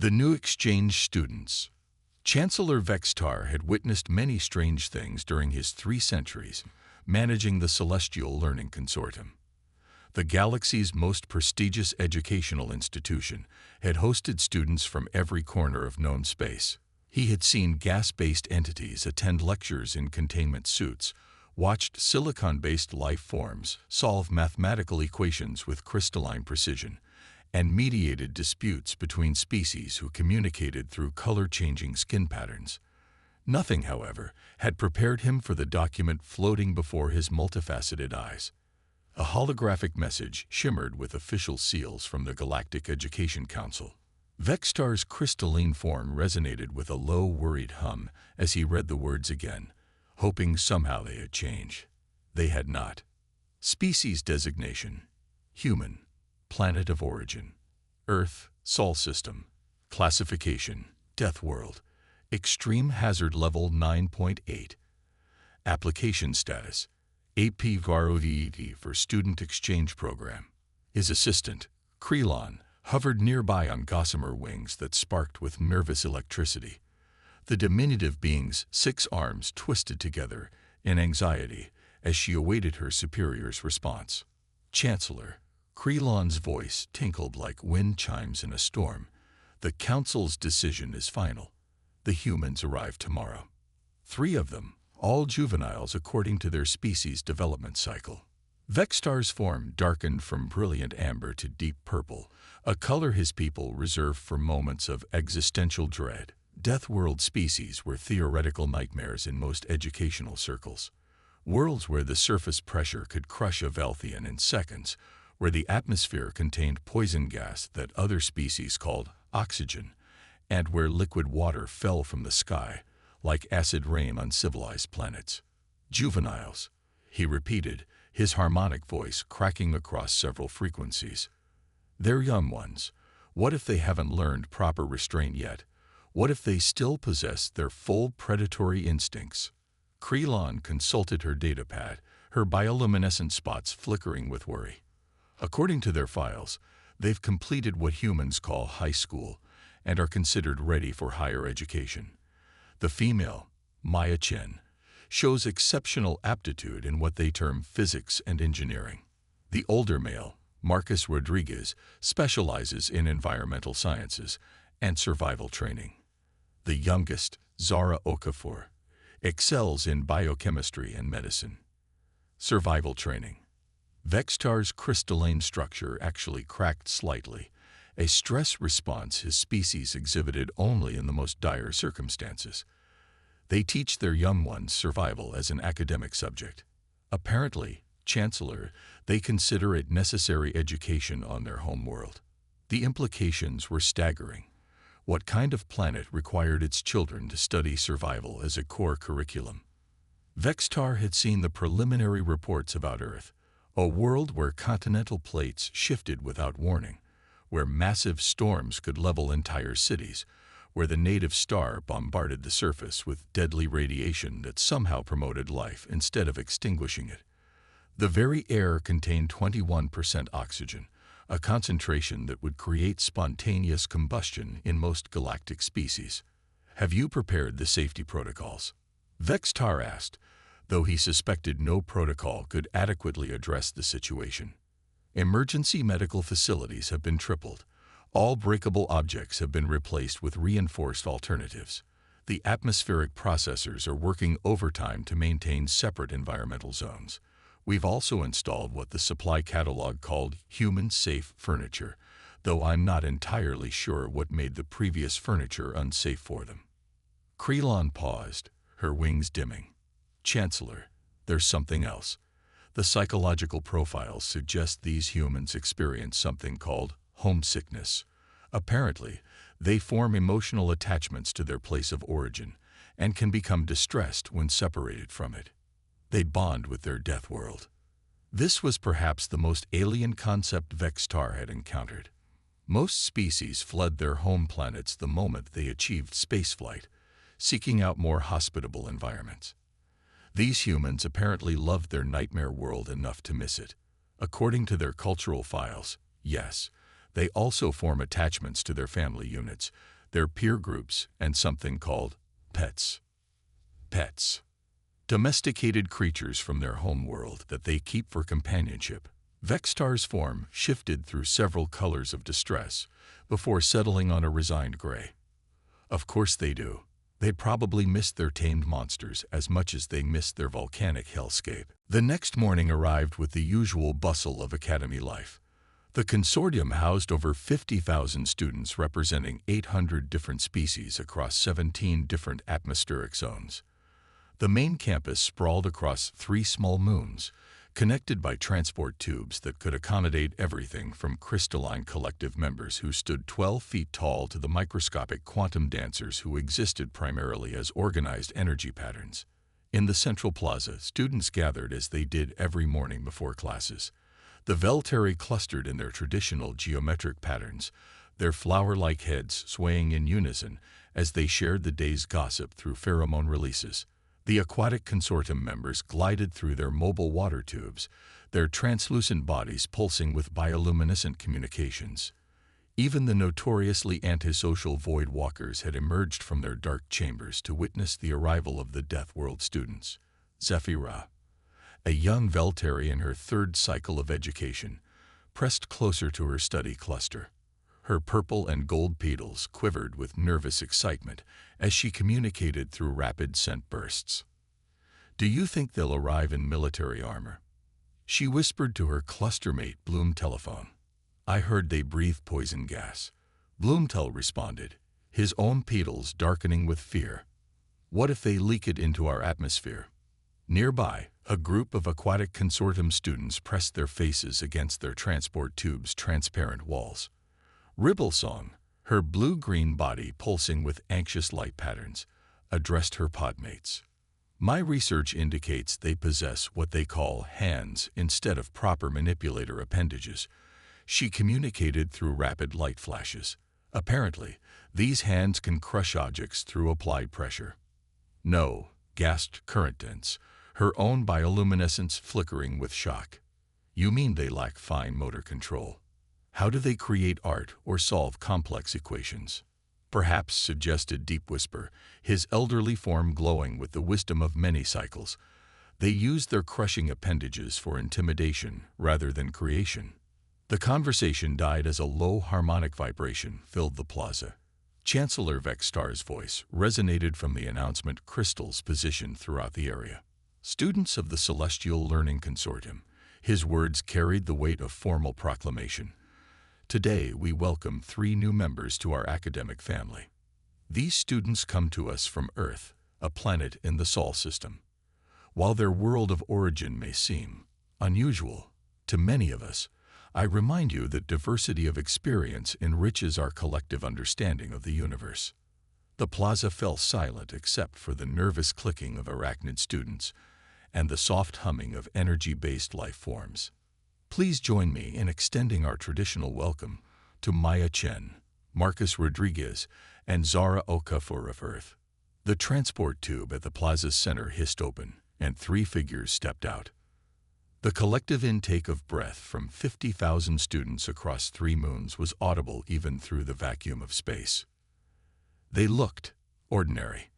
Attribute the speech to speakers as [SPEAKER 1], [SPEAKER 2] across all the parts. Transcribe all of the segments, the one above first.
[SPEAKER 1] The new exchange students. Chancellor Vextar had witnessed many strange things during his 3 centuries, managing the Celestial Learning Consortium. The galaxy's most prestigious educational institution had hosted students from every corner of known space. He had seen gas-based entities attend lectures in containment suits, watched silicon-based life forms solve mathematical equations with crystalline precision, and mediated disputes between species who communicated through color-changing skin patterns. Nothing, however, had prepared him for the document floating before his multifaceted eyes. A holographic message shimmered with official seals from the Galactic Education Council. Vextar's crystalline form resonated with a low, worried hum as he read the words again, hoping somehow they had changed. They had not. Species designation: human. Planet of origin: Earth, Sol system. Classification: Deathworld. Extreme hazard level 9.8. Application status: HFY for student exchange program. His assistant, Krelon, hovered nearby on gossamer wings that sparked with nervous electricity. The diminutive being's 6 arms twisted together in anxiety as she awaited her superior's response. Chancellor, Krelon's voice tinkled like wind chimes in a storm. The council's decision is final. The humans arrive tomorrow. 3 of them, all juveniles according to their species' development cycle. Vextar's form darkened from brilliant amber to deep purple, a color his people reserved for moments of existential dread. Deathworld species were theoretical nightmares in most educational circles. Worlds where the surface pressure could crush a Velthian in seconds, where the atmosphere contained poison gas that other species called oxygen, and where liquid water fell from the sky, like acid rain on civilized planets. Juveniles, he repeated, his harmonic voice cracking across several frequencies. They're young ones. What if they haven't learned proper restraint yet? What if they still possess their full predatory instincts? Krelon consulted her datapad, her bioluminescent spots flickering with worry. According to their files, they've completed what humans call high school and are considered ready for higher education. The female, Maya Chen, shows exceptional aptitude in what they term physics and engineering. The older male, Marcus Rodriguez, specializes in environmental sciences and survival training. The youngest, Zara Okafor, excels in biochemistry and medicine. Survival training. Vextar's crystalline structure actually cracked slightly, a stress response his species exhibited only in the most dire circumstances. They teach their young ones survival as an academic subject. Apparently, Chancellor, they consider it necessary education on their home world. The implications were staggering. What kind of planet required its children to study survival as a core curriculum? Vextar had seen the preliminary reports about Earth, a world where continental plates shifted without warning, where massive storms could level entire cities, where the native star bombarded the surface with deadly radiation that somehow promoted life instead of extinguishing it. The very air contained 21% oxygen, a concentration that would create spontaneous combustion in most galactic species. Have you prepared the safety protocols? Vextar asked, though he suspected no protocol could adequately address the situation. Emergency medical facilities have been tripled. All breakable objects have been replaced with reinforced alternatives. The atmospheric processors are working overtime to maintain separate environmental zones. We've also installed what the supply catalog called human-safe furniture, though I'm not entirely sure what made the previous furniture unsafe for them. Krelon paused, her wings dimming. Chancellor, there's something else. The psychological profiles suggest these humans experience something called homesickness. Apparently, they form emotional attachments to their place of origin and can become distressed when separated from it. They bond with their death world. This was perhaps the most alien concept Vextar had encountered. Most species fled their home planets the moment they achieved spaceflight, seeking out more hospitable environments. These humans apparently loved their nightmare world enough to miss it. According to their cultural files, yes, They also form attachments to their family units, their peer groups, and something called pets. Pets. Domesticated creatures from their home world that they keep for companionship. Vextar's form shifted through several colors of distress before settling on a resigned gray. Of course they do. They probably missed their tamed monsters as much as they missed their volcanic hellscape. The next morning arrived with the usual bustle of academy life. The consortium housed over 50,000 students representing 800 different species across 17 different atmospheric zones. The main campus sprawled across 3 small moons, connected by transport tubes that could accommodate everything from crystalline collective members who stood 12 feet tall to the microscopic quantum dancers who existed primarily as organized energy patterns. In the central plaza, students gathered as they did every morning before classes. The Veltari clustered in their traditional geometric patterns, their flower-like heads swaying in unison as they shared the day's gossip through pheromone releases. The aquatic consortium members glided through their mobile water tubes, their translucent bodies pulsing with bioluminescent communications. Even the notoriously antisocial void walkers had emerged from their dark chambers to witness the arrival of the Deathworld students. Zephyra, a young Veltari in her 3rd cycle of education, pressed closer to her study cluster. Her purple and gold petals quivered with nervous excitement as she communicated through rapid scent bursts. "Do you think they'll arrive in military armor?" she whispered to her clustermate Bloom telephone. "I heard they breathe poison gas." Bloomtel responded, his own petals darkening with fear. "What if they leak it into our atmosphere?" Nearby, a group of aquatic consortium students pressed their faces against their transport tube's transparent walls. Ribblesong, her blue-green body pulsing with anxious light patterns, addressed her podmates. "My research indicates they possess what they call hands instead of proper manipulator appendages," she communicated through rapid light flashes. "Apparently, these hands can crush objects through applied pressure." "No," gasped Currentdense, her own bioluminescence flickering with shock. "You mean they lack fine motor control? How do they create art or solve complex equations?" "Perhaps," suggested Deep Whisper, his elderly form glowing with the wisdom of many cycles, "they use their crushing appendages for intimidation rather than creation." The conversation died as a low harmonic vibration filled the plaza. Chancellor Vextar's voice resonated from the announcement crystals positioned throughout the area. "Students of the Celestial Learning Consortium," his words carried the weight of formal proclamation. "Today we welcome 3 new members to our academic family. These students come to us from Earth, a planet in the Sol system. While their world of origin may seem unusual to many of us, I remind you that diversity of experience enriches our collective understanding of the universe." The plaza fell silent except for the nervous clicking of arachnid students and the soft humming of energy-based life forms. Please join me in extending our traditional welcome to Maya Chen, Marcus Rodriguez, and Zara Okafor of Earth. The transport tube at the plaza's center hissed open, and 3 figures stepped out. The collective intake of breath from 50,000 students across 3 moons was audible even through the vacuum of space. They looked ordinary.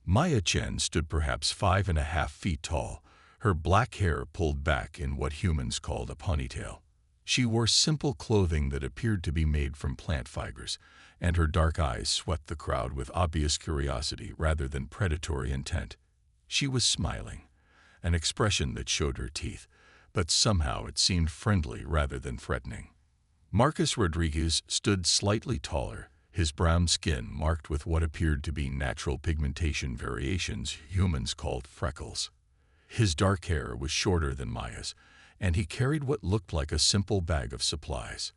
[SPEAKER 1] Maya Chen stood perhaps 5.5 feet tall, her black hair pulled back in what humans called a ponytail. She wore simple clothing that appeared to be made from plant fibers, and her dark eyes swept the crowd with obvious curiosity rather than predatory intent. She was smiling, an expression that showed her teeth, but somehow it seemed friendly rather than threatening. Marcus Rodriguez stood slightly taller, his brown skin marked with what appeared to be natural pigmentation variations humans called freckles. His dark hair was shorter than Maya's, and he carried what looked like a simple bag of supplies.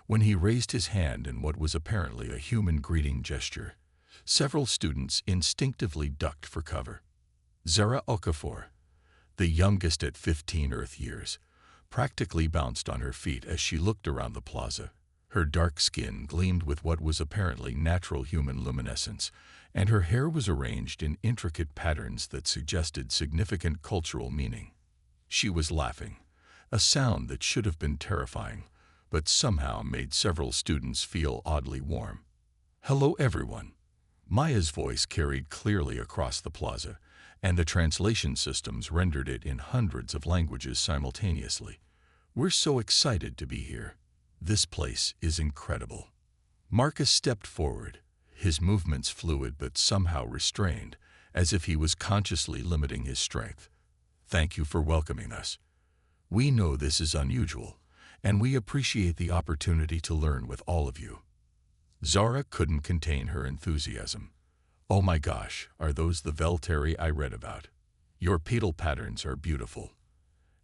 [SPEAKER 1] When he raised his hand in what was apparently a human greeting gesture, several students instinctively ducked for cover. Zara Okafor, the youngest at 15 Earth years, practically bounced on her feet as she looked around the plaza. Her dark skin gleamed with what was apparently natural human luminescence, and her hair was arranged in intricate patterns that suggested significant cultural meaning. She was laughing, a sound that should have been terrifying, but somehow made several students feel oddly warm. "Hello, everyone." Maya's voice carried clearly across the plaza, and the translation systems rendered it in hundreds of languages simultaneously. "We're so excited to be here. This place is incredible." Marcus stepped forward, his movements fluid but somehow restrained, as if he was consciously limiting his strength. "Thank you for welcoming us. We know this is unusual, and we appreciate the opportunity to learn with all of you." Zara couldn't contain her enthusiasm. "Oh my gosh, are those the Veltari I read about? Your pedal patterns are beautiful.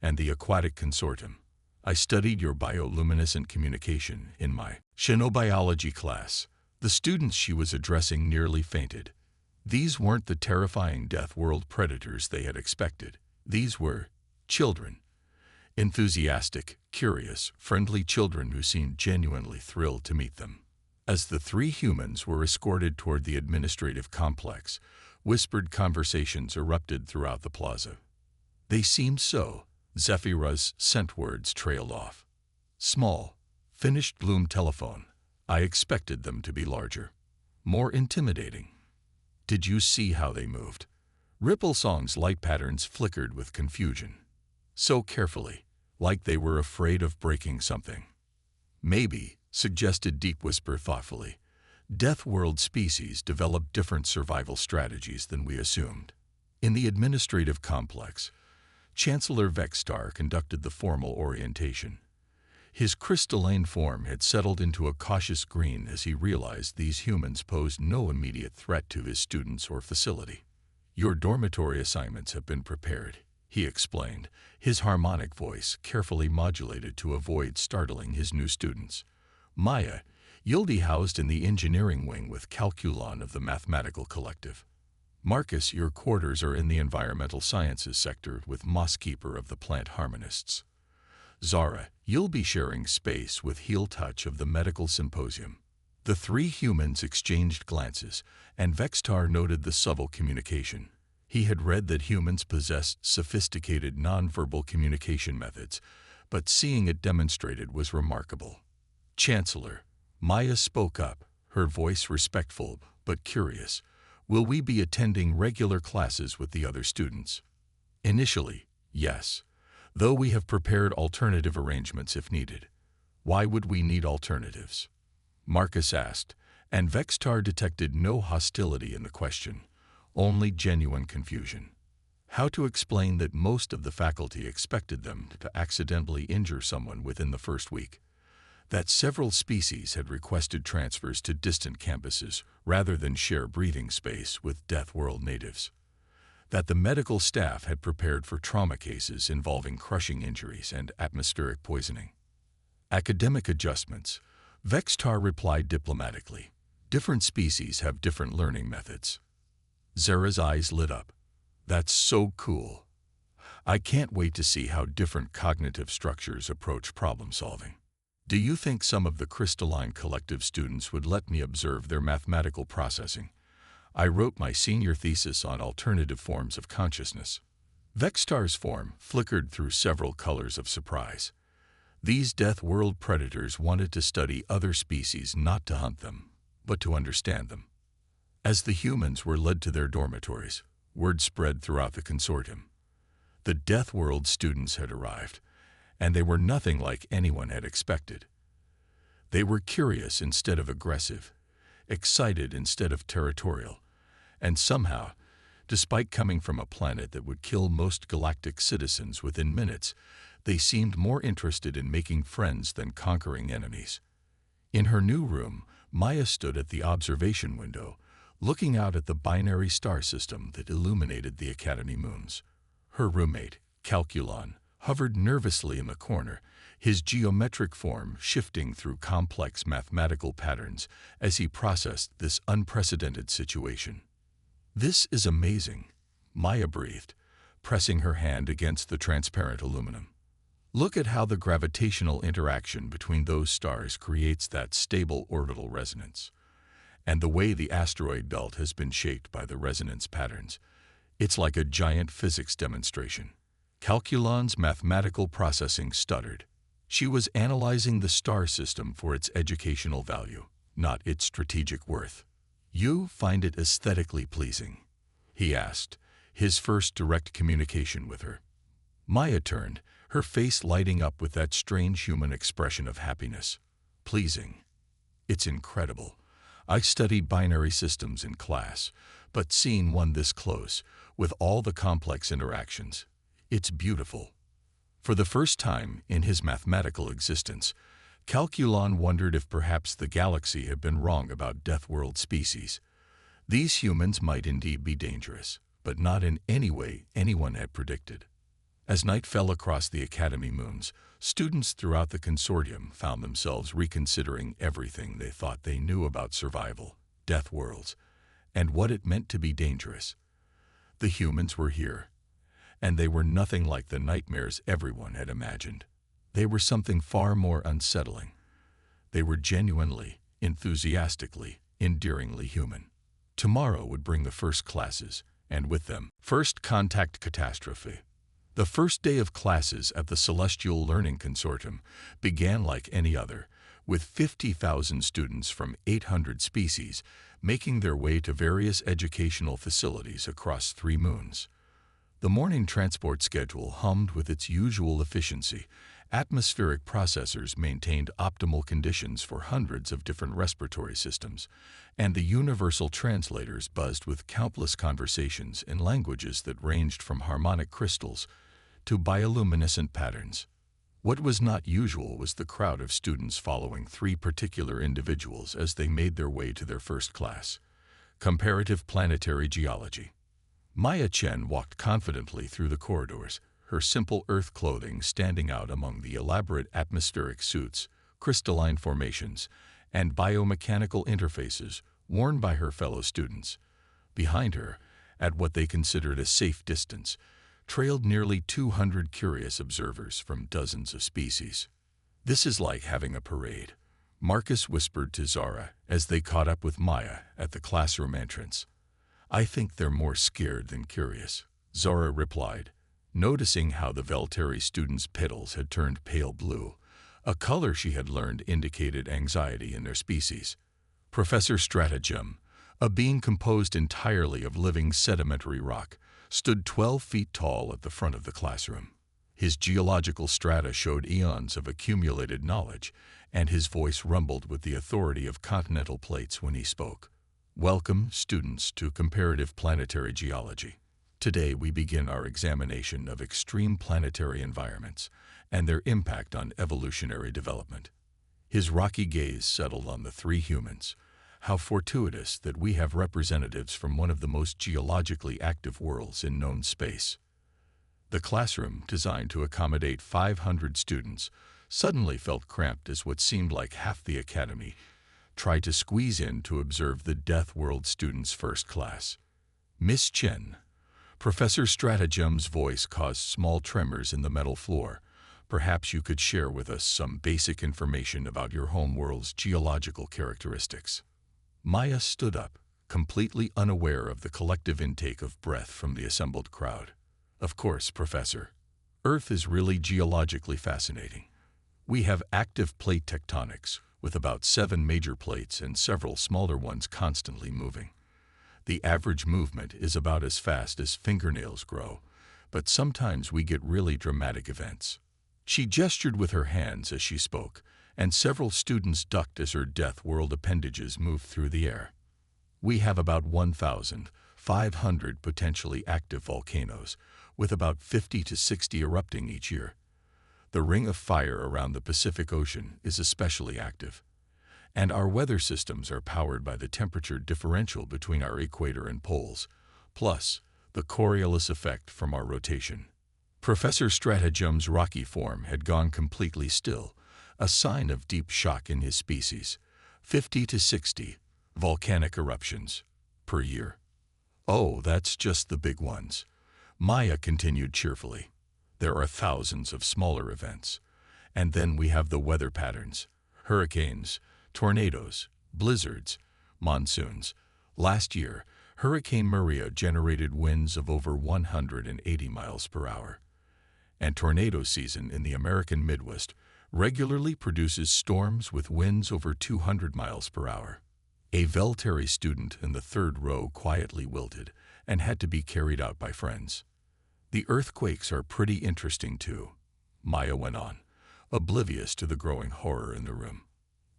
[SPEAKER 1] And the aquatic consortium. I studied your bioluminescent communication in my xenobiology class." The students she was addressing nearly fainted. These weren't the terrifying Deathworld predators they had expected. These were children. Enthusiastic, curious, friendly children who seemed genuinely thrilled to meet them. As the three humans were escorted toward the administrative complex, whispered conversations erupted throughout the plaza. "They seemed so," Zephyrah's scent words trailed off. "Small, finished bloom telephone. I expected them to be larger. More intimidating. Did you see how they moved?" Ripple Song's light patterns flickered with confusion. "So carefully, like they were afraid of breaking something." "Maybe," suggested Deep Whisper thoughtfully, "Deathworld species develop different survival strategies than we assumed." In the administrative complex, Chancellor Vextar conducted the formal orientation. His crystalline form had settled into a cautious green as he realized these humans posed no immediate threat to his students or facility. "Your dormitory assignments have been prepared," he explained, his harmonic voice carefully modulated to avoid startling his new students. "Maya, you'll be housed in the engineering wing with Calculon of the Mathematical Collective. Marcus, your quarters are in the environmental sciences sector with Mosskeeper of the Plant Harmonists. Zara, you'll be sharing space with Heel Touch of the Medical Symposium." The three humans exchanged glances, and Vextar noted the subtle communication. He had read that humans possessed sophisticated nonverbal communication methods, but seeing it demonstrated was remarkable. "Chancellor," Maya spoke up, her voice respectful but curious, "will we be attending regular classes with the other students?" "Initially, yes, though we have prepared alternative arrangements if needed." "Why would we need alternatives?" Marcus asked, and Vextar detected no hostility in the question, only genuine confusion. How to explain that most of the faculty expected them to accidentally injure someone within the first week? That several species had requested transfers to distant campuses rather than share breathing space with Deathworld natives? That the medical staff had prepared for trauma cases involving crushing injuries and atmospheric poisoning? Academic adjustments, Vextar replied diplomatically. Different species have different learning methods. Zara's eyes lit up. "That's so cool. I can't wait to see how different cognitive structures approach problem solving. Do you think some of the crystalline collective students would let me observe their mathematical processing? I wrote my senior thesis on alternative forms of consciousness." Vextar's form flickered through several colors of surprise. These Deathworld predators wanted to study other species, not to hunt them, but to understand them. As the humans were led to their dormitories, word spread throughout the consortium. The Deathworld students had arrived, and they were nothing like anyone had expected. They were curious instead of aggressive, excited instead of territorial, and somehow, despite coming from a planet that would kill most galactic citizens within minutes, they seemed more interested in making friends than conquering enemies. In her new room, Maya stood at the observation window, looking out at the binary star system that illuminated the Academy moons. Her roommate, Calculon, hovered nervously in the corner, his geometric form shifting through complex mathematical patterns as he processed this unprecedented situation. "This is amazing," Maya breathed, pressing her hand against the transparent aluminum. "Look at how the gravitational interaction between those stars creates that stable orbital resonance. And the way the asteroid belt has been shaped by the resonance patterns. It's like a giant physics demonstration." Calculon's mathematical processing stuttered. She was analyzing the star system for its educational value, not its strategic worth. "You find it aesthetically pleasing?" he asked, his first direct communication with her. Maya turned, her face lighting up with that strange human expression of happiness. "Pleasing? It's incredible. I studied binary systems in class, but seeing one this close, with all the complex interactions, it's beautiful." For the first time in his mathematical existence, Calculon wondered if perhaps the galaxy had been wrong about Deathworld species. These humans might indeed be dangerous, but not in any way anyone had predicted. As night fell across the Academy moons, students throughout the consortium found themselves reconsidering everything they thought they knew about survival, Deathworlds, and what it meant to be dangerous. The humans were here, and they were nothing like the nightmares everyone had imagined. They were something far more unsettling. They were genuinely, enthusiastically, endearingly human. Tomorrow would bring the first classes, and with them, first contact catastrophe. The first day of classes at the Celestial Learning Consortium began like any other, with 50,000 students from 800 species making their way to various educational facilities across 3 moons. The morning transport schedule hummed with its usual efficiency. Atmospheric processors maintained optimal conditions for hundreds of different respiratory systems, and the universal translators buzzed with countless conversations in languages that ranged from harmonic crystals to bioluminescent patterns. What was not usual was the crowd of students following 3 particular individuals as they made their way to their first class, Comparative Planetary Geology. Maya Chen walked confidently through the corridors, her simple Earth clothing standing out among the elaborate atmospheric suits, crystalline formations, and biomechanical interfaces worn by her fellow students. Behind her, at what they considered a safe distance, trailed nearly 200 curious observers from dozens of species. "This is like having a parade," Marcus whispered to Zara as they caught up with Maya at the classroom entrance. "I think they're more scared than curious," Zara replied, noticing how the Velteri students' petals had turned pale blue, a color she had learned indicated anxiety in their species. Professor Stratagem, a being composed entirely of living sedimentary rock, stood 12 feet tall at the front of the classroom. His geological strata showed eons of accumulated knowledge, and his voice rumbled with the authority of continental plates when he spoke. "Welcome, students, to Comparative Planetary Geology. Today we begin our examination of extreme planetary environments and their impact on evolutionary development." His rocky gaze settled on the 3 humans. How fortuitous that we have representatives from one of the most geologically active worlds in known space. The classroom, designed to accommodate 500 students, suddenly felt cramped as what seemed like half the academy tried to squeeze in to observe the Deathworld students' first class. "Miss Chen," Professor Stratagem's voice caused small tremors in the metal floor. "Perhaps you could share with us some basic information about your homeworld's geological characteristics." Maya stood up, completely unaware of the collective intake of breath from the assembled crowd. "Of course, Professor. Earth is really geologically fascinating. We have active plate tectonics, with about 7 major plates and several smaller ones constantly moving. The average movement is about as fast as fingernails grow, but sometimes we get really dramatic events." She gestured with her hands as she spoke, and several students ducked as her Deathworld appendages moved through the air. "We have about 1,500 potentially active volcanoes, with about 50 to 60 erupting each year. The ring of fire around the Pacific Ocean is especially active, and our weather systems are powered by the temperature differential between our equator and poles, plus the Coriolis effect from our rotation." Professor Stratagem's rocky form had gone completely still, a sign of deep shock in his species. 50 to 60 volcanic eruptions per year. "Oh, that's just the big ones," Maya continued cheerfully. "There are thousands of smaller events. And then we have the weather patterns: hurricanes, tornadoes, blizzards, monsoons. Last year, Hurricane Maria generated winds of over 180 miles per hour. And tornado season in the American Midwest regularly produces storms with winds over 200 miles per hour. A Veltari student in the third row quietly wilted and had to be carried out by friends. The earthquakes are pretty interesting too, Maya went on, oblivious to the growing horror in the room.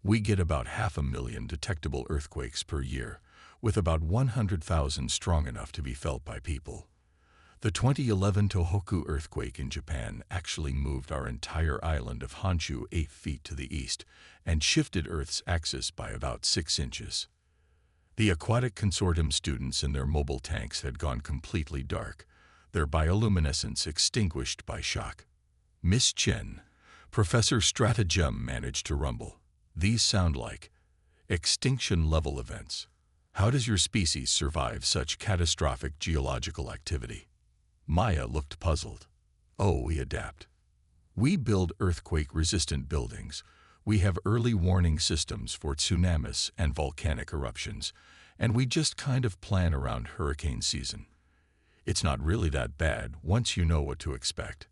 [SPEAKER 1] We get about 500,000 detectable earthquakes per year, with about 100,000 strong enough to be felt by people. The 2011 Tohoku earthquake in Japan actually moved our entire island of Honshu 8 feet to the east and shifted Earth's axis by about 6 inches. The aquatic consortium students in their mobile tanks had gone completely dark, their bioluminescence extinguished by shock. Miss Chen, Professor Stratagem managed to rumble. These sound like extinction-level events. How does your species survive such catastrophic geological activity? Maya looked puzzled. Oh, we adapt. We build earthquake-resistant buildings. We have early warning systems for tsunamis and volcanic eruptions, and we just kind of plan around hurricane season. It's not really that bad once you know what to expect.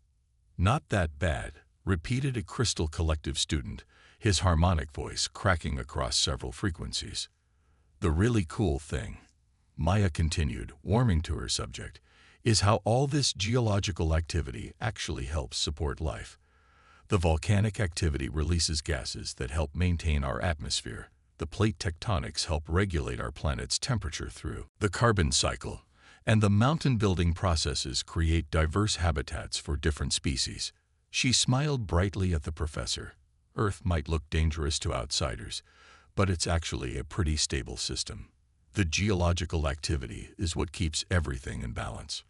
[SPEAKER 1] Not that bad, repeated a Crystal Collective student, his harmonic voice cracking across several frequencies. The really cool thing, Maya continued, warming to her subject, is how all this geological activity actually helps support life. The volcanic activity releases gases that help maintain our atmosphere. The plate tectonics help regulate our planet's temperature through the carbon cycle, and the mountain-building processes create diverse habitats for different species. She smiled brightly at the professor. Earth might look dangerous to outsiders, but it's actually a pretty stable system. The geological activity is what keeps everything in balance.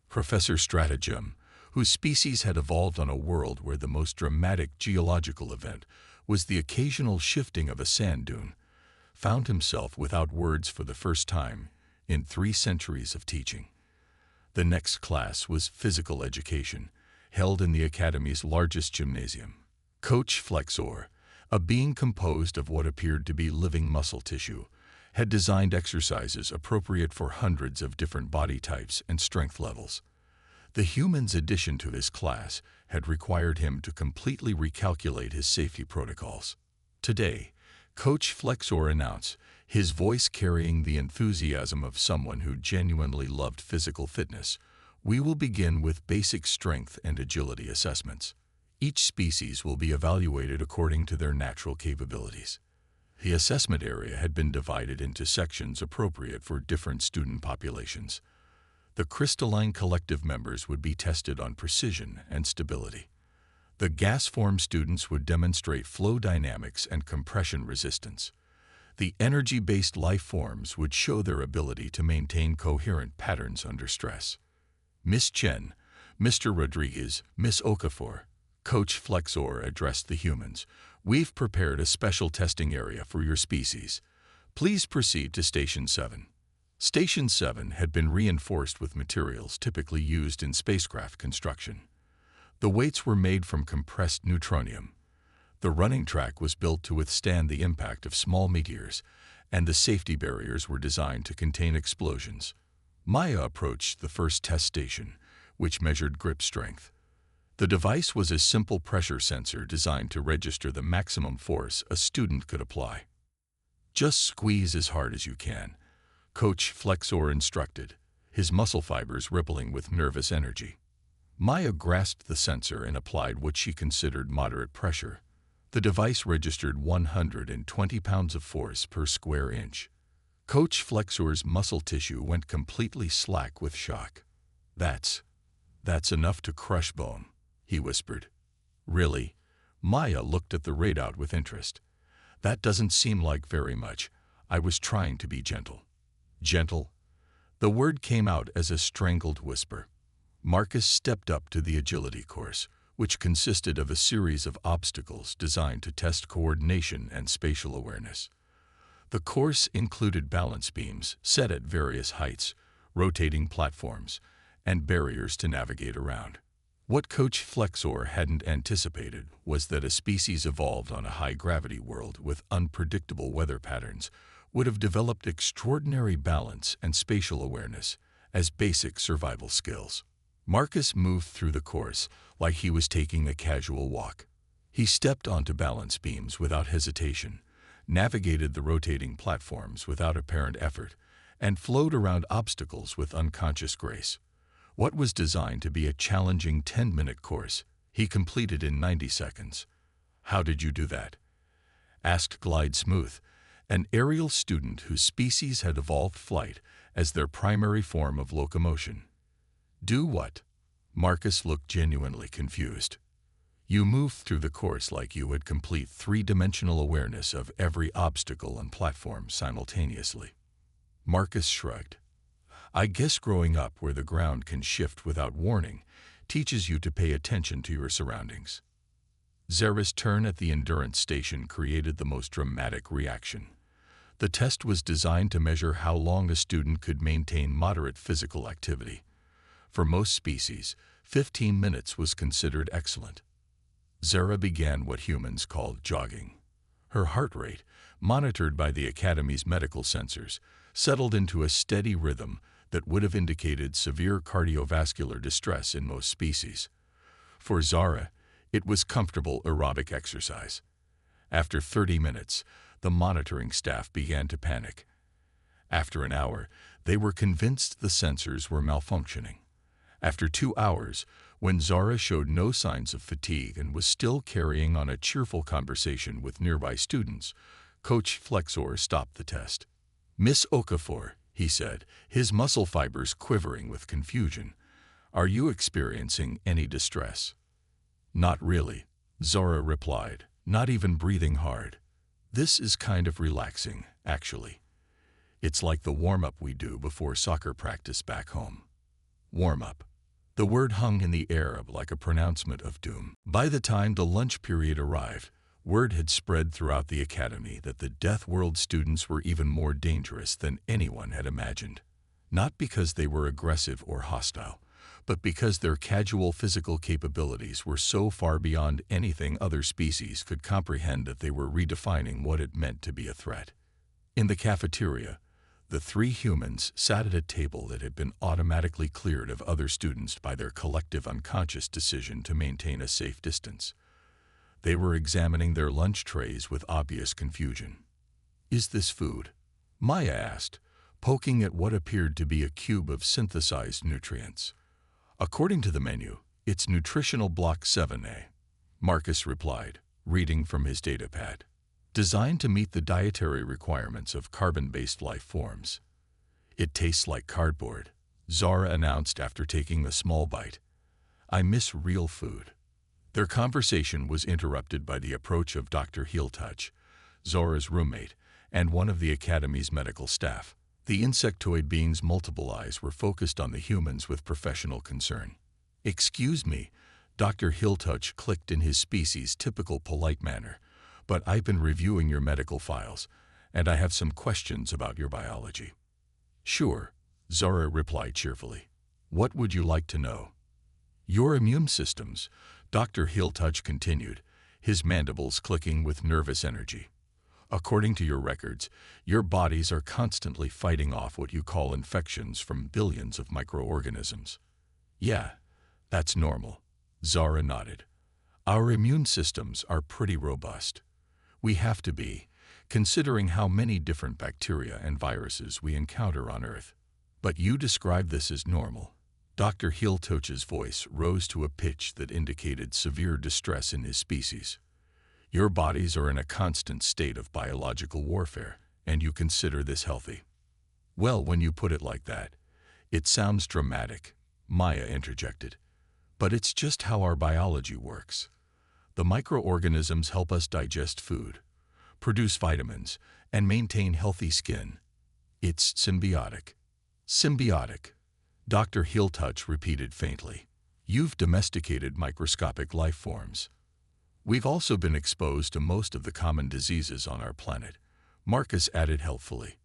[SPEAKER 1] Professor Stratagem, whose species had evolved on a world where the most dramatic geological event was the occasional shifting of a sand dune, found himself without words for the first time in 3 centuries of teaching. The next class was physical education, held in the Academy's largest gymnasium. Coach Flexor, a being composed of what appeared to be living muscle tissue, had designed exercises appropriate for hundreds of different body types and strength levels. The human's addition to his class had required him to completely recalculate his safety protocols. Today, Coach Flexor announced, his voice carrying the enthusiasm of someone who genuinely loved physical fitness, we will begin with basic strength and agility assessments. Each species will be evaluated according to their natural capabilities. The assessment area had been divided into sections appropriate for different student populations. The crystalline collective members would be tested on precision and stability. The gas form students would demonstrate flow dynamics and compression resistance. The energy-based life forms would show their ability to maintain coherent patterns under stress. Miss Chen, Mr. Rodriguez, Miss Okafor, Coach Flexor addressed the humans. We've prepared a special testing area for your species. Please proceed to Station 7. Station 7 had been reinforced with materials typically used in spacecraft construction. The weights were made from compressed neutronium. The running track was built to withstand the impact of small meteors, and the safety barriers were designed to contain explosions. Maya approached the first test station, which measured grip strength. The device was a simple pressure sensor designed to register the maximum force a student could apply. Just squeeze as hard as you can, Coach Flexor instructed, his muscle fibers rippling with nervous energy. Maya grasped the sensor and applied what she considered moderate pressure. The device registered 120 pounds of force per square inch. Coach Flexor's muscle tissue went completely slack with shock. That's enough to crush bone, he whispered. Really? Maya looked at the readout with interest. That doesn't seem like very much. I was trying to be gentle. Gentle? The word came out as a strangled whisper. Marcus stepped up to the agility course, which consisted of a series of obstacles designed to test coordination and spatial awareness. The course included balance beams set at various heights, rotating platforms, and barriers to navigate around. What Coach Flexor hadn't anticipated was that a species evolved on a high-gravity world with unpredictable weather patterns would have developed extraordinary balance and spatial awareness as basic survival skills. Marcus moved through the course like he was taking a casual walk. He stepped onto balance beams without hesitation, navigated the rotating platforms without apparent effort, and flowed around obstacles with unconscious grace. What was designed to be a challenging 10-minute course, he completed in 90 seconds. "How did you do that?" asked Glide Smooth, an aerial student whose species had evolved flight as their primary form of locomotion. "Do what?" Marcus looked genuinely confused. "You moved through the course like you had complete three-dimensional awareness of every obstacle and platform simultaneously." Marcus shrugged. "I guess growing up where the ground can shift without warning teaches you to pay attention to your surroundings." Zara's turn at the endurance station created the most dramatic reaction. The test was designed to measure how long a student could maintain moderate physical activity. For most species, 15 minutes was considered excellent. Zara began what humans called jogging. Her heart rate, monitored by the Academy's medical sensors, settled into a steady rhythm that would have indicated severe cardiovascular distress in most species. For Zara, it was comfortable aerobic exercise. After 30 minutes, the monitoring staff began to panic. After an hour, they were convinced the sensors were malfunctioning. After 2 hours, when Zara showed no signs of fatigue and was still carrying on a cheerful conversation with nearby students, Coach Flexor stopped the test. "Miss Okafor," he said, his muscle fibers quivering with confusion, "are you experiencing any distress?" "Not really," Zara replied, not even breathing hard. "This is kind of relaxing, actually. It's like the warm-up we do before soccer practice back home." Warm-up. The word hung in the air like a pronouncement of doom. By the time the lunch period arrived, word had spread throughout the academy that the Deathworld students were even more dangerous than anyone had imagined. Not because they were aggressive or hostile, but because their casual physical capabilities were so far beyond anything other species could comprehend that they were redefining what it meant to be a threat. In the cafeteria, the three humans sat at a table that had been automatically cleared of other students by their collective unconscious decision to maintain a safe distance. They were examining their lunch trays with obvious confusion. "Is this food?" Maya asked, poking at what appeared to be a cube of synthesized nutrients. "According to the menu, it's nutritional block 7A," Marcus replied, reading from his datapad. "Designed to meet the dietary requirements of carbon-based life forms." "It tastes like cardboard," Zara announced after taking a small bite. "I miss real food." Their conversation was interrupted by the approach of Dr. Heeltouch, Zora's roommate, and one of the Academy's medical staff. The insectoid being's multiple eyes were focused on the humans with professional concern. "Excuse me," Dr. Heeltouch clicked in his species' typical polite manner, "but I've been reviewing your medical files, and I have some questions about your biology." "Sure," Zara replied cheerfully. "What would you like to know?" "Your immune systems," Dr. Heeltouch continued, his mandibles clicking with nervous energy. "According to your records, your bodies are constantly fighting off what you call infections from billions of microorganisms." "Yeah, that's normal," Zara nodded. "Our immune systems are pretty robust. We have to be, considering how many different bacteria and viruses we encounter on Earth. But you describe this as normal." Dr. Heeltouch's voice rose to a pitch that indicated severe distress in his species. "Your bodies are in a constant state of biological warfare, and you consider this healthy." "Well, when you put it like that, it sounds dramatic," Maya interjected. "But it's just how our biology works. The microorganisms help us digest food, produce vitamins, and maintain healthy skin. It's symbiotic." "Symbiotic," Dr. Heeltouch repeated faintly. "You've domesticated microscopic life forms." "We've also been exposed to most of the common diseases on our planet," Marcus added helpfully.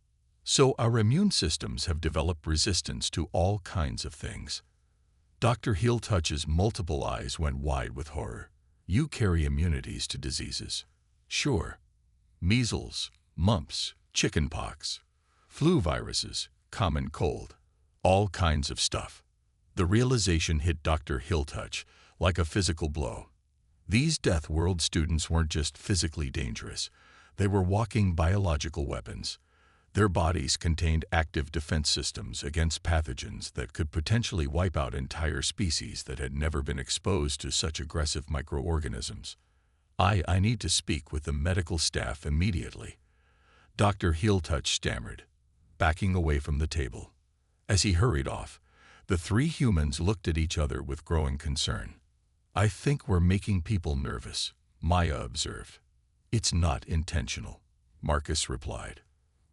[SPEAKER 1] "So our immune systems have developed resistance to all kinds of things." Dr. Heeltouch's multiple eyes went wide with horror. "You carry immunities to diseases?" "Sure. Measles, mumps, chickenpox, flu viruses, common cold. All kinds of stuff." The realization hit Dr. Heeltouch like a physical blow. These Deathworld students weren't just physically dangerous. They were walking biological weapons. Their bodies contained active defense systems against pathogens that could potentially wipe out entire species that had never been exposed to such aggressive microorganisms. I need to speak with the medical staff immediately," Dr. Heeltouch stammered, backing away from the table. As he hurried off, the three humans looked at each other with growing concern. "I think we're making people nervous," Maya observed. "It's not intentional," Marcus replied.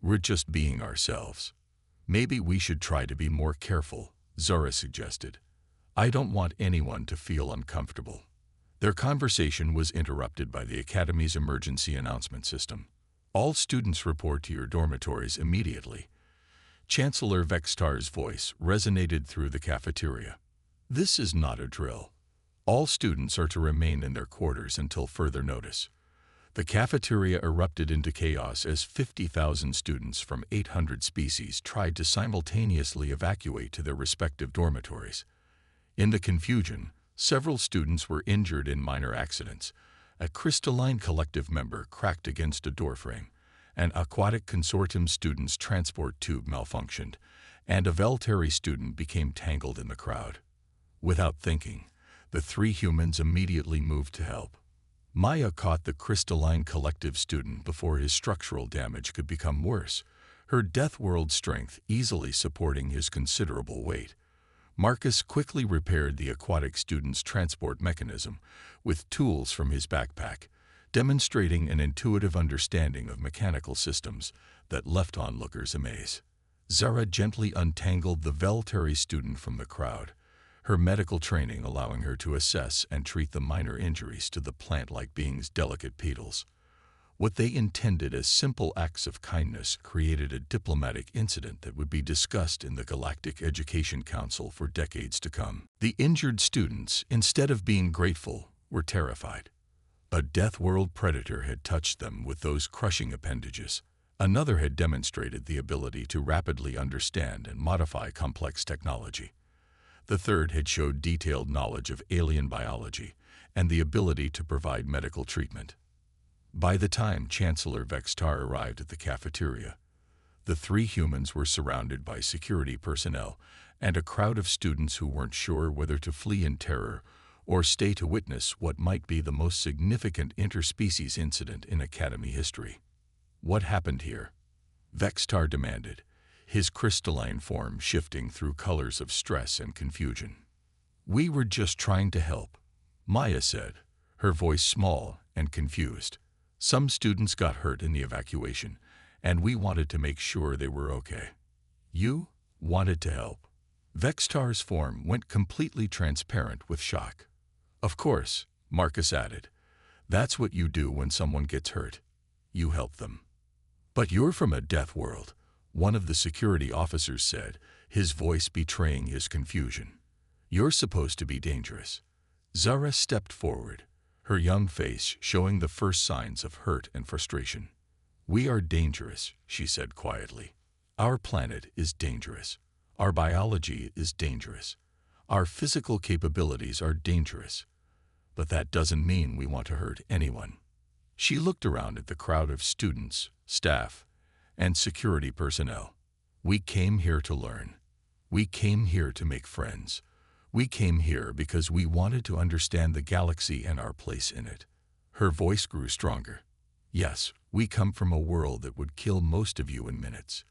[SPEAKER 1] "We're just being ourselves." "Maybe we should try to be more careful," Zara suggested. "I don't want anyone to feel uncomfortable." Their conversation was interrupted by the Academy's emergency announcement system. "All students report to your dormitories immediately." Chancellor Vextar's voice resonated through the cafeteria. "This is not a drill. All students are to remain in their quarters until further notice." The cafeteria erupted into chaos as 50,000 students from 800 species tried to simultaneously evacuate to their respective dormitories. In the confusion, several students were injured in minor accidents. A crystalline collective member cracked against a doorframe, an aquatic consortium student's transport tube malfunctioned, and a Veltari student became tangled in the crowd. Without thinking, the three humans immediately moved to help. Maya caught the crystalline collective student before his structural damage could become worse, her Deathworld strength easily supporting his considerable weight. Marcus quickly repaired the aquatic student's transport mechanism with tools from his backpack, demonstrating an intuitive understanding of mechanical systems that left onlookers amazed. Zara gently untangled the Veltari student from the crowd, her medical training allowing her to assess and treat the minor injuries to the plant-like being's delicate petals. What they intended as simple acts of kindness created a diplomatic incident that would be discussed in the Galactic Education Council for decades to come. The injured students, instead of being grateful, were terrified. A Deathworld predator had touched them with those crushing appendages. Another had demonstrated the ability to rapidly understand and modify complex technology. The third had showed detailed knowledge of alien biology and the ability to provide medical treatment. By the time Chancellor Vextar arrived at the cafeteria, the three humans were surrounded by security personnel and a crowd of students who weren't sure whether to flee in terror or stay to witness what might be the most significant interspecies incident in Academy history. "What happened here?" Vextar demanded, his crystalline form shifting through colors of stress and confusion. "We were just trying to help," Maya said, her voice small and confused. "Some students got hurt in the evacuation, and we wanted to make sure they were okay." "You wanted to help?" Vextar's form went completely transparent with shock. "Of course," Marcus added. "That's what you do when someone gets hurt. You help them." "But you're from a Deathworld," one of the security officers said, his voice betraying his confusion. "You're supposed to be dangerous." Zara stepped forward, her young face showing the first signs of hurt and frustration. "We are dangerous," she said quietly. "Our planet is dangerous. Our biology is dangerous. Our physical capabilities are dangerous. But that doesn't mean we want to hurt anyone." She looked around at the crowd of students, staff, and security personnel. "We came here to learn. We came here to make friends. We came here because we wanted to understand the galaxy and our place in it." Her voice grew stronger. "Yes, we come from a world that would kill most of you in minutes.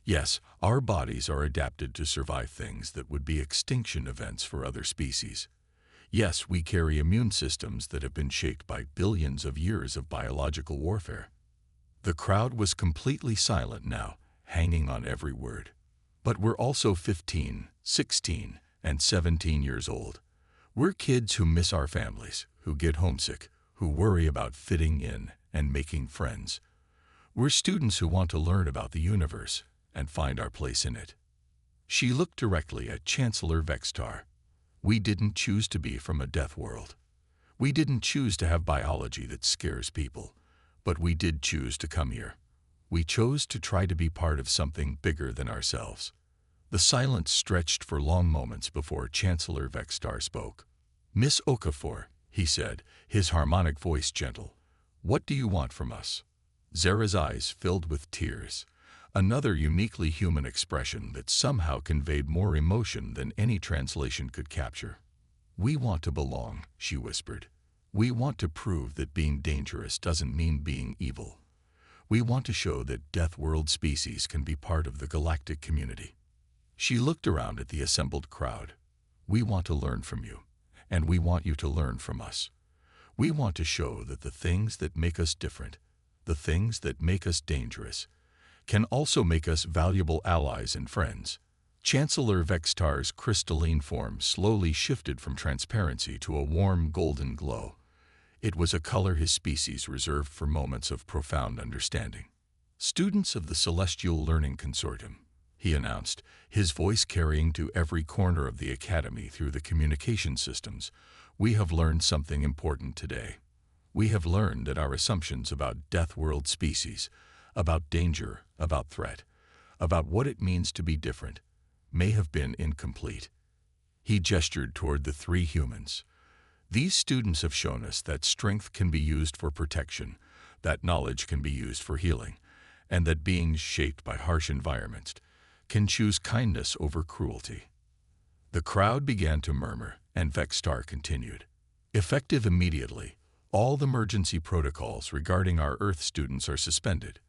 [SPEAKER 1] Yes, our bodies are adapted to survive things that would be extinction events for other species. Yes, we carry immune systems that have been shaped by billions of years of biological warfare." The crowd was completely silent now, hanging on every word. "But we're also 15, 16, and 17 years old. We're kids who miss our families, who get homesick, who worry about fitting in and making friends. We're students who want to learn about the universe and find our place in it." She looked directly at Chancellor Vextar. "We didn't choose to be from a Deathworld. We didn't choose to have biology that scares people, but we did choose to come here. We chose to try to be part of something bigger than ourselves." The silence stretched for long moments before Chancellor Vextar spoke. "Miss Okafor," he said, his harmonic voice gentle. "What do you want from us?" Zara's eyes filled with tears, another uniquely human expression that somehow conveyed more emotion than any translation could capture. "We want to belong," she whispered. "We want to prove that being dangerous doesn't mean being evil. We want to show that Deathworld species can be part of the galactic community." She looked around at the assembled crowd. "We want to learn from you, and we want you to learn from us. We want to show that the things that make us different, the things that make us dangerous, can also make us valuable allies and friends." Chancellor Vextar's crystalline form slowly shifted from transparency to a warm golden glow. It was a color his species reserved for moments of profound understanding. "Students of the Celestial Learning Consortium," he announced, his voice carrying to every corner of the academy through the communication systems, "we have learned something important today. We have learned that our assumptions about Deathworld species, about danger, about threat, about what it means to be different, may have been incomplete." He gestured toward the three humans. "These students have shown us that strength can be used for protection, that knowledge can be used for healing, and that beings shaped by harsh environments can choose kindness over cruelty." The crowd began to murmur, and Vextar continued. "Effective immediately, all the emergency protocols regarding our Earth students are suspended.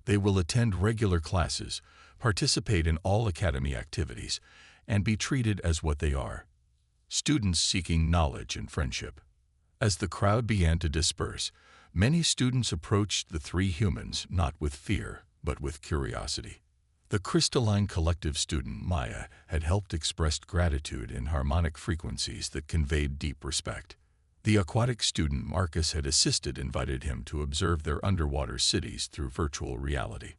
[SPEAKER 1] They will attend regular classes, participate in all academy activities, and be treated as what they are, students seeking knowledge and friendship." As the crowd began to disperse, many students approached the three humans not with fear, but with curiosity. The crystalline collective student Maya had helped express gratitude in harmonic frequencies that conveyed deep respect. The aquatic student Marcus had invited him to observe their underwater cities through virtual reality.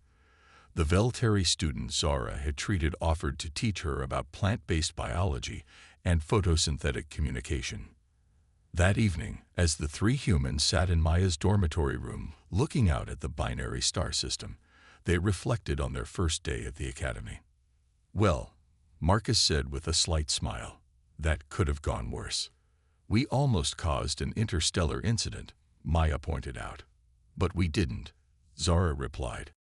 [SPEAKER 1] The Veltari student Zara had offered to teach her about plant-based biology and photosynthetic communication. That evening, as the three humans sat in Maya's dormitory room, looking out at the binary star system, they reflected on their first day at the academy. "Well," Marcus said with a slight smile, "that could have gone worse. We almost caused an interstellar incident," Maya pointed out. "But we didn't," Zara replied.